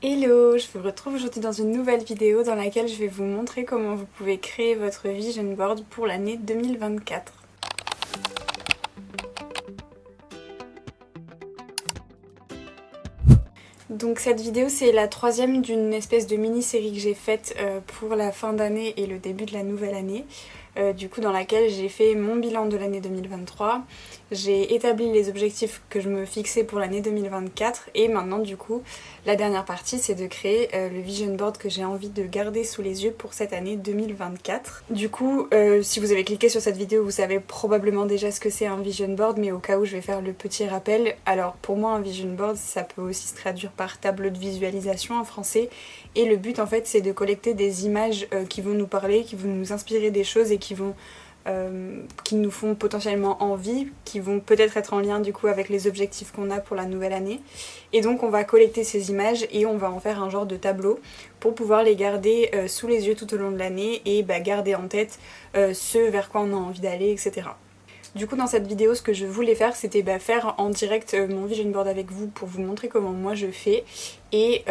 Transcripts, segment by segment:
Hello, je vous retrouve aujourd'hui dans une nouvelle vidéo dans laquelle je vais vous montrer comment vous pouvez créer votre vision board pour l'année 2024. Donc cette vidéo c'est la troisième d'une espèce de mini-série que j'ai faite pour la fin d'année et le début de la nouvelle année. Du coup dans laquelle j'ai fait mon bilan de l'année 2023, j'ai établi les objectifs que je me fixais pour l'année 2024 et maintenant du coup la dernière partie c'est de créer le vision board que j'ai envie de garder sous les yeux pour cette année 2024. Du coup si vous avez cliqué sur cette vidéo vous savez probablement déjà ce que c'est un vision board, mais au cas où je vais faire le petit rappel. Alors pour moi un vision board ça peut aussi se traduire par tableau de visualisation en français, et le but en fait c'est de collecter des images qui vont nous parler, qui vont nous inspirer des choses et qui nous font potentiellement envie, qui vont peut-être être en lien du coup avec les objectifs qu'on a pour la nouvelle année. Et donc on va collecter ces images et on va en faire un genre de tableau pour pouvoir les garder sous les yeux tout au long de l'année et garder en tête ce vers quoi on a envie d'aller, etc. Du coup dans cette vidéo ce que je voulais faire c'était faire en direct mon vision board avec vous pour vous montrer comment moi je fais et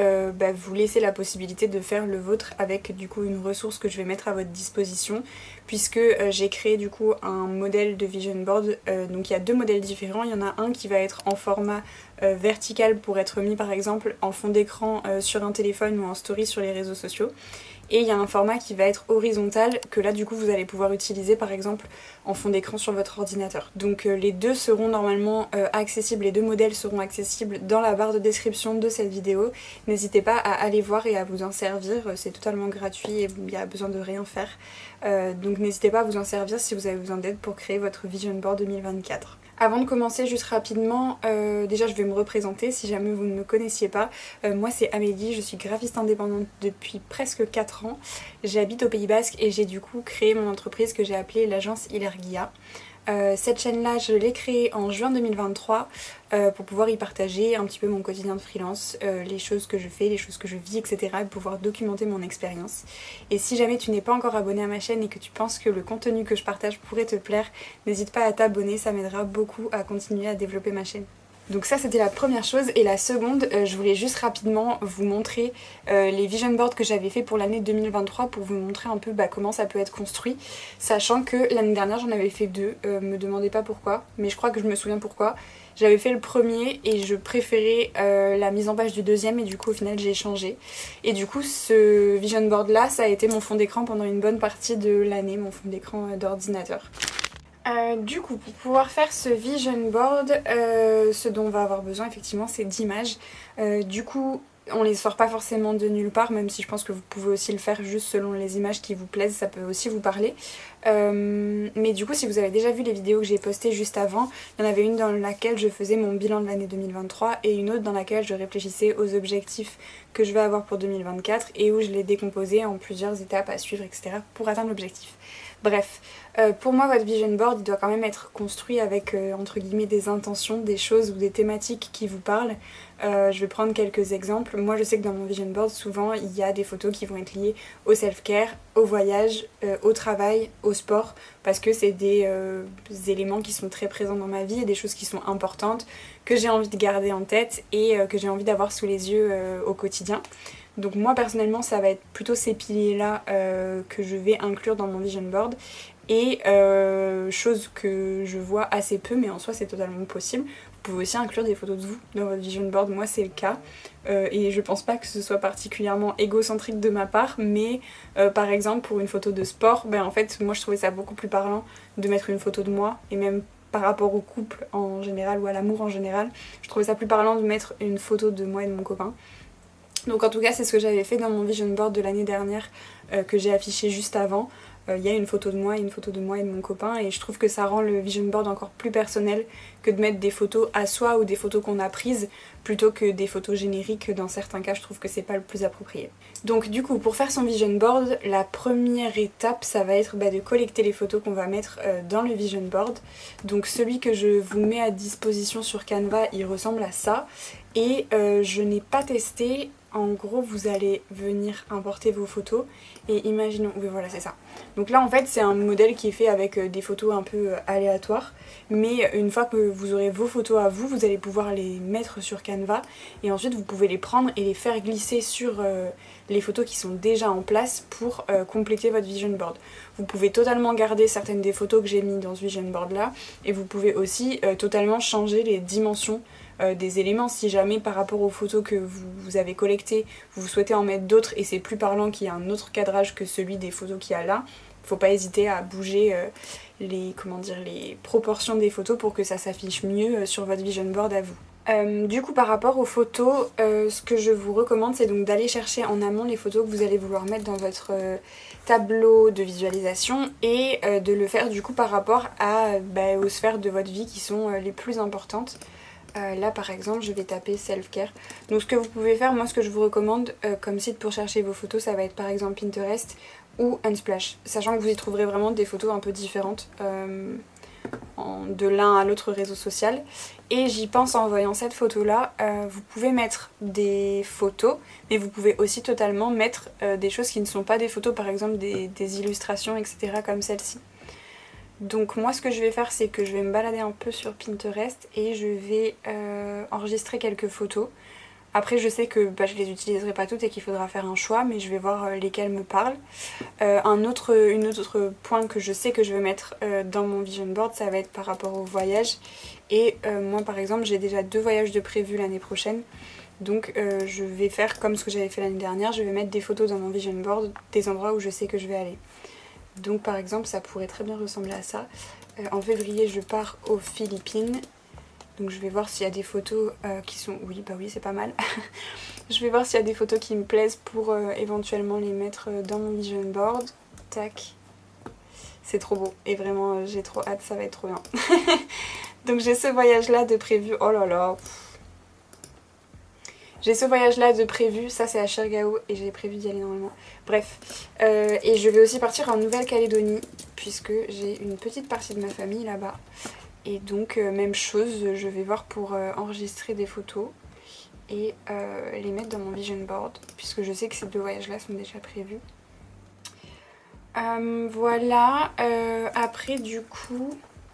vous laisser la possibilité de faire le vôtre avec du coup une ressource que je vais mettre à votre disposition, puisque j'ai créé du coup un modèle de vision board. Donc il y a deux modèles différents, il y en a un qui va être en format vertical pour être mis par exemple en fond d'écran sur un téléphone ou en story sur les réseaux sociaux. Et il y a un format qui va être horizontal que là du coup vous allez pouvoir utiliser par exemple en fond d'écran sur votre ordinateur. Donc les deux seront normalement accessibles, les deux modèles seront accessibles dans la barre de description de cette vidéo. N'hésitez pas à aller voir et à vous en servir, c'est totalement gratuit et il n'y a besoin de rien faire. Donc n'hésitez pas à vous en servir si vous avez besoin d'aide pour créer votre vision board 2024. Avant de commencer juste rapidement, déjà je vais me représenter si jamais vous ne me connaissiez pas. Moi c'est Amélie, je suis graphiste indépendante depuis presque 4 ans. J'habite au Pays Basque et j'ai du coup créé mon entreprise que j'ai appelée l'agence Ilergia. Cette chaîne-là, je l'ai créée en juin 2023 pour pouvoir y partager un petit peu mon quotidien de freelance, les choses que je fais, les choses que je vis, etc. et pouvoir documenter mon expérience. Et si jamais tu n'es pas encore abonné à ma chaîne et que tu penses que le contenu que je partage pourrait te plaire, n'hésite pas à t'abonner, ça m'aidera beaucoup à continuer à développer ma chaîne. Donc ça c'était la première chose, et la seconde, je voulais juste rapidement vous montrer les vision boards que j'avais fait pour l'année 2023 pour vous montrer un peu comment ça peut être construit, sachant que l'année dernière j'en avais fait deux, me demandez pas pourquoi, mais je crois que je me souviens pourquoi. J'avais fait le premier et je préférais la mise en page du deuxième et du coup au final j'ai changé. Et du coup ce vision board là ça a été mon fond d'écran pendant une bonne partie de l'année, mon fond d'écran d'ordinateur. Du coup, pour pouvoir faire ce vision board, ce dont on va avoir besoin effectivement c'est d'images. Du coup, on les sort pas forcément de nulle part, même si je pense que vous pouvez aussi le faire juste selon les images qui vous plaisent, ça peut aussi vous parler. Mais du coup, si vous avez déjà vu les vidéos que j'ai postées juste avant, il y en avait une dans laquelle je faisais mon bilan de l'année 2023 et une autre dans laquelle je réfléchissais aux objectifs que je vais avoir pour 2024 et où je les décomposais en plusieurs étapes à suivre, etc. pour atteindre l'objectif. Bref, pour moi votre vision board il doit quand même être construit avec entre guillemets des intentions, des choses ou des thématiques qui vous parlent. Je vais prendre quelques exemples. Moi je sais que dans mon vision board souvent il y a des photos qui vont être liées au self-care, au voyage, au travail, au sport, parce que c'est des éléments qui sont très présents dans ma vie et des choses qui sont importantes, que j'ai envie de garder en tête et que j'ai envie d'avoir sous les yeux au quotidien. Donc moi personnellement ça va être plutôt ces piliers là que je vais inclure dans mon vision board, et chose que je vois assez peu mais en soi c'est totalement possible. Vous pouvez aussi inclure des photos de vous dans votre vision board, moi c'est le cas, et je pense pas que ce soit particulièrement égocentrique de ma part, mais par exemple pour une photo de sport, en fait moi je trouvais ça beaucoup plus parlant de mettre une photo de moi, et même par rapport au couple en général ou à l'amour en général, je trouvais ça plus parlant de mettre une photo de moi et de mon copain. Donc en tout cas c'est ce que j'avais fait dans mon vision board de l'année dernière que j'ai affiché juste avant. Il y a une photo de moi et une photo de moi et de mon copain, et je trouve que ça rend le vision board encore plus personnel que de mettre des photos à soi ou des photos qu'on a prises plutôt que des photos génériques. Dans certains cas je trouve que c'est pas le plus approprié. Donc du coup pour faire son vision board, la première étape ça va être de collecter les photos qu'on va mettre dans le vision board. Donc celui que je vous mets à disposition sur Canva il ressemble à ça, et je n'ai pas testé. en gros vous allez venir importer vos photos et imaginons, oui voilà c'est ça. Donc là en fait c'est un modèle qui est fait avec des photos un peu aléatoires, mais une fois que vous aurez vos photos à vous, vous allez pouvoir les mettre sur Canva et ensuite vous pouvez les prendre et les faire glisser sur les photos qui sont déjà en place pour compléter votre vision board. Vous pouvez totalement garder certaines des photos que j'ai mis dans ce vision board là et vous pouvez aussi totalement changer les dimensions des éléments si jamais par rapport aux photos que vous avez collectées vous souhaitez en mettre d'autres et c'est plus parlant qu'il y a un autre cadrage que celui des photos qu'il y a là. Faut pas hésiter à bouger les proportions des photos pour que ça s'affiche mieux sur votre vision board à vous. Du coup par rapport aux photos, ce que je vous recommande c'est donc d'aller chercher en amont les photos que vous allez vouloir mettre dans votre tableau de visualisation et de le faire du coup par rapport aux sphères de votre vie qui sont les plus importantes. Là par exemple je vais taper self-care. Donc ce que vous pouvez faire, moi ce que je vous recommande comme site pour chercher vos photos, ça va être par exemple Pinterest ou Unsplash. Sachant que vous y trouverez vraiment des photos un peu différentes de l'un à l'autre réseau social. Et j'y pense en voyant cette photo là, vous pouvez mettre des photos, mais vous pouvez aussi totalement mettre des choses qui ne sont pas des photos, par exemple des illustrations etc. comme celle-ci. Donc moi ce que je vais faire c'est que je vais me balader un peu sur Pinterest et je vais enregistrer quelques photos. Après je sais que je les utiliserai pas toutes et qu'il faudra faire un choix, mais je vais voir lesquelles me parlent. Un autre point que je sais que je vais mettre dans mon vision board, ça va être par rapport au voyage. Et moi par exemple j'ai déjà 2 voyages de prévus l'année prochaine. Donc je vais faire comme ce que j'avais fait l'année dernière, je vais mettre des photos dans mon vision board des endroits où je sais que je vais aller. Donc par exemple ça pourrait très bien ressembler à ça. En février je pars aux Philippines. Donc je vais voir s'il y a des photos qui sont... Oui bah oui c'est pas mal. Je vais voir s'il y a des photos qui me plaisent pour éventuellement les mettre dans mon vision board. Tac. C'est trop beau et vraiment j'ai trop hâte, ça va être trop bien. Donc j'ai ce voyage là de prévu. Oh là là. J'ai ce voyage là de prévu, ça c'est à Chergao et j'ai prévu d'y aller normalement. Bref, et je vais aussi partir en Nouvelle-Calédonie puisque j'ai une petite partie de ma famille là-bas. Et donc même chose, je vais voir pour enregistrer des photos et les mettre dans mon vision board puisque je sais que ces 2 voyages là sont déjà prévus. Voilà, après du coup,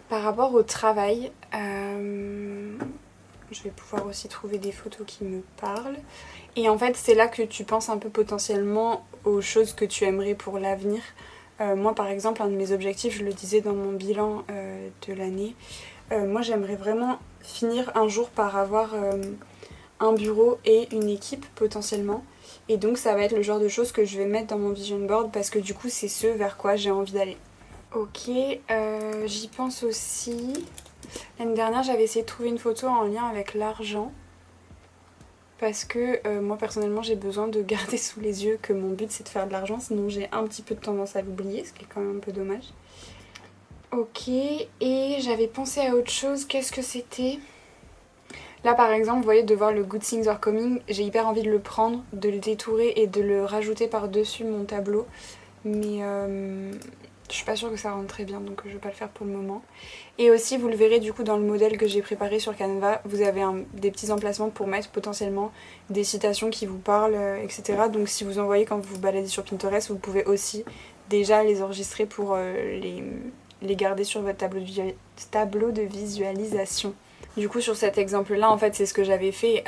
par rapport au travail... je vais pouvoir aussi trouver des photos qui me parlent. Et en fait c'est là que tu penses un peu potentiellement aux choses que tu aimerais pour l'avenir. Moi par exemple un de mes objectifs, je le disais dans mon bilan de l'année, moi j'aimerais vraiment finir un jour par avoir un bureau et une équipe potentiellement. Et donc ça va être le genre de choses que je vais mettre dans mon vision board parce que du coup c'est ce vers quoi j'ai envie d'aller. Ok, j'y pense aussi... L'année dernière j'avais essayé de trouver une photo en lien avec l'argent parce que moi personnellement j'ai besoin de garder sous les yeux que mon but c'est de faire de l'argent, sinon j'ai un petit peu de tendance à l'oublier, ce qui est quand même un peu dommage. Ok, et j'avais pensé à autre chose, qu'est-ce que c'était? Là par exemple vous voyez de voir le Good Things Are Coming, j'ai hyper envie de le prendre, de le détourer et de le rajouter par dessus mon tableau, mais je suis pas sûre que ça rentre très bien donc je vais pas le faire pour le moment. Et aussi vous le verrez du coup dans le modèle que j'ai préparé sur Canva, vous avez des petits emplacements pour mettre potentiellement des citations qui vous parlent, etc. Donc si vous en voyez quand vous vous baladez sur Pinterest, vous pouvez aussi déjà les enregistrer pour les garder sur votre tableau de visualisation. Du coup sur cet exemple là en fait c'est ce que j'avais fait,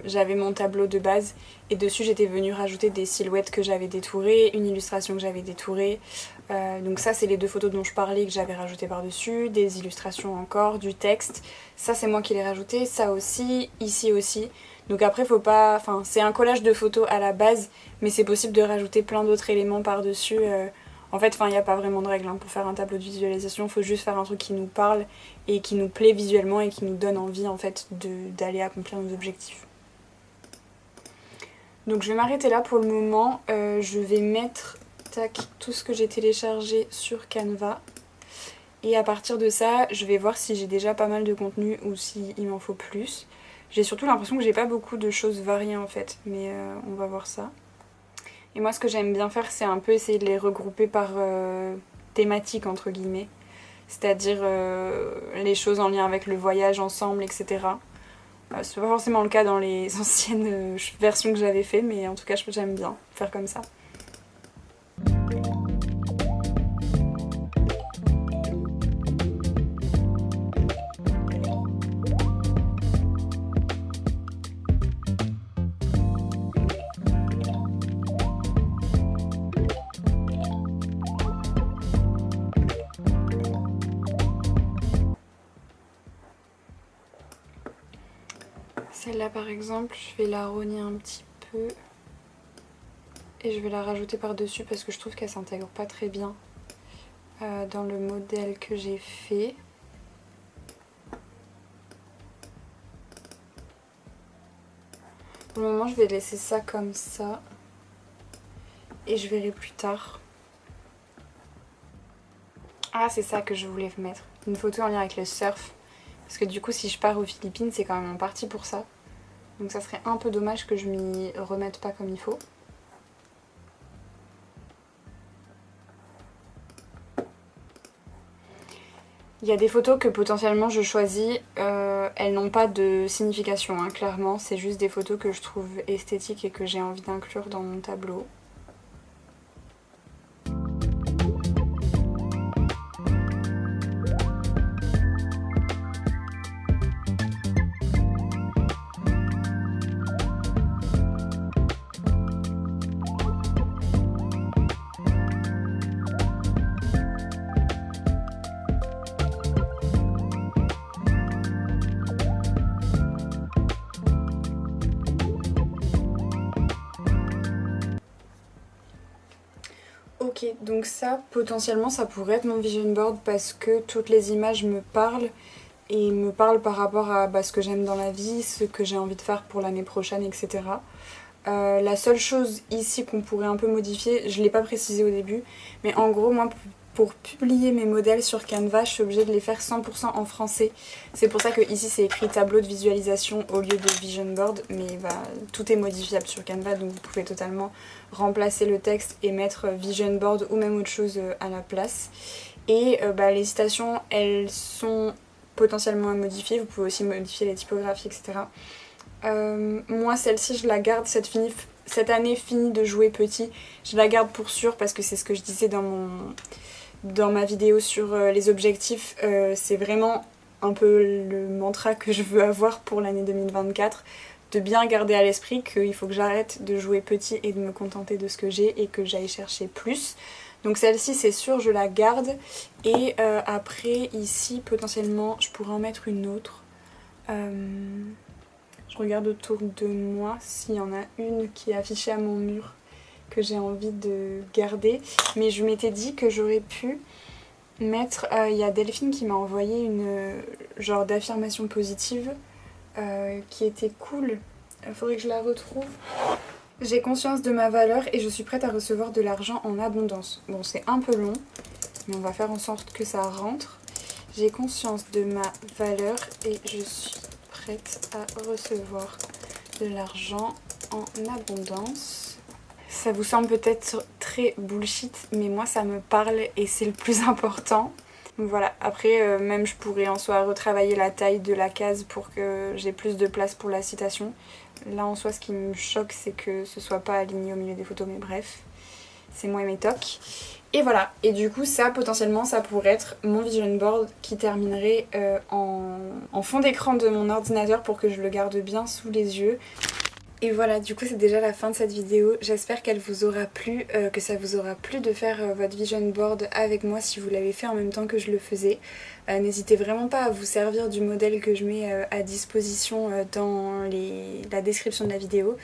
j'avais mon tableau de base et dessus j'étais venue rajouter des silhouettes que j'avais détourées, une illustration que j'avais détourée, donc ça c'est les 2 photos dont je parlais que j'avais rajoutées par dessus, des illustrations encore, du texte, ça c'est moi qui l'ai rajouté, ça aussi, ici aussi, donc après faut pas, enfin c'est un collage de photos à la base mais c'est possible de rajouter plein d'autres éléments par dessus. En fait, il n'y a pas vraiment de règle hein. Pour faire un tableau de visualisation, il faut juste faire un truc qui nous parle et qui nous plaît visuellement et qui nous donne envie en fait d'aller accomplir nos objectifs. Donc je vais m'arrêter là pour le moment. Je vais mettre tout ce que j'ai téléchargé sur Canva. Et à partir de ça, je vais voir si j'ai déjà pas mal de contenu ou s'il m'en faut plus. J'ai surtout l'impression que j'ai pas beaucoup de choses variées en fait, mais on va voir ça. Et moi ce que j'aime bien faire c'est un peu essayer de les regrouper par thématique entre guillemets. C'est-à-dire les choses en lien avec le voyage ensemble, etc. C'est pas forcément le cas dans les anciennes versions que j'avais fait, mais en tout cas j'aime bien faire comme ça. Celle-là par exemple, je vais la rogner un petit peu et je vais la rajouter par-dessus parce que je trouve qu'elle s'intègre pas très bien dans le modèle que j'ai fait. Pour le moment, je vais laisser ça comme ça et je verrai plus tard. Ah, c'est ça que je voulais mettre, une photo en lien avec le surf. Parce que du coup, si je pars aux Philippines, c'est quand même en partie pour ça. Donc ça serait un peu dommage que je m'y remette pas comme il faut. Il y a des photos que potentiellement je choisis, elles n'ont pas de signification, hein, clairement. C'est juste des photos que je trouve esthétiques et que j'ai envie d'inclure dans mon tableau. Ok, donc ça, potentiellement, ça pourrait être mon vision board parce que toutes les images me parlent et me parlent par rapport à ce que j'aime dans la vie, ce que j'ai envie de faire pour l'année prochaine, etc. La seule chose ici qu'on pourrait un peu modifier, je ne l'ai pas précisé au début, mais en gros, moi, pour publier mes modèles sur Canva, je suis obligée de les faire 100% en français. C'est pour ça que ici c'est écrit tableau de visualisation au lieu de vision board, mais tout est modifiable sur Canva, donc vous pouvez totalement remplacer le texte et mettre vision board ou même autre chose à la place. Et les citations, elles sont potentiellement à modifier, vous pouvez aussi modifier les typographies, etc. Moi celle-ci je la garde, cette année finie de jouer petit, je la garde pour sûr parce que c'est ce que je disais dans ma vidéo sur les objectifs, c'est vraiment un peu le mantra que je veux avoir pour l'année 2024, de bien garder à l'esprit qu'il faut que j'arrête de jouer petit et de me contenter de ce que j'ai et que j'aille chercher plus. Donc celle-ci c'est sûr je la garde et après ici potentiellement je pourrais en mettre une autre. Je regarde autour de moi s'il y en a une qui est affichée à mon mur que j'ai envie de garder, mais je m'étais dit que j'aurais pu mettre, il y a Delphine qui m'a envoyé une genre d'affirmation positive qui était cool, il faudrait que je la retrouve. J'ai conscience de ma valeur et je suis prête à recevoir de l'argent en abondance. Bon, c'est un peu long, mais on va faire en sorte que ça rentre. J'ai conscience de ma valeur et je suis prête à recevoir de l'argent en abondance. Ça vous semble peut-être très bullshit, mais moi ça me parle et c'est le plus important. Donc voilà, après même je pourrais en soi retravailler la taille de la case pour que j'ai plus de place pour la citation. Là en soi ce qui me choque c'est que ce soit pas aligné au milieu des photos, mais bref, c'est moi et mes tocs. Et voilà, et du coup ça potentiellement ça pourrait être mon vision board qui terminerait en fond d'écran de mon ordinateur pour que je le garde bien sous les yeux. Et voilà, du coup c'est déjà la fin de cette vidéo, j'espère qu'elle vous aura plu, que ça vous aura plu de faire votre vision board avec moi si vous l'avez fait en même temps que je le faisais. N'hésitez vraiment pas à vous servir du modèle que je mets à disposition dans la description de la vidéo.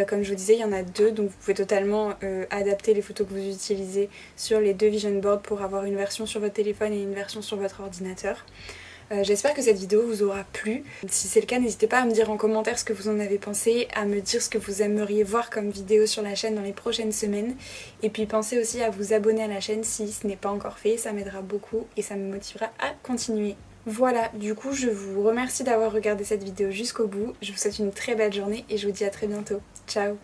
Comme je vous disais, il y en a deux, donc vous pouvez totalement adapter les photos que vous utilisez sur les deux vision boards pour avoir une version sur votre téléphone et une version sur votre ordinateur. J'espère que cette vidéo vous aura plu. Si c'est le cas, n'hésitez pas à me dire en commentaire ce que vous en avez pensé, à me dire ce que vous aimeriez voir comme vidéo sur la chaîne dans les prochaines semaines. Et puis pensez aussi à vous abonner à la chaîne si ce n'est pas encore fait, ça m'aidera beaucoup et ça me motivera à continuer. Voilà, du coup je vous remercie d'avoir regardé cette vidéo jusqu'au bout, je vous souhaite une très belle journée et je vous dis à très bientôt. Ciao!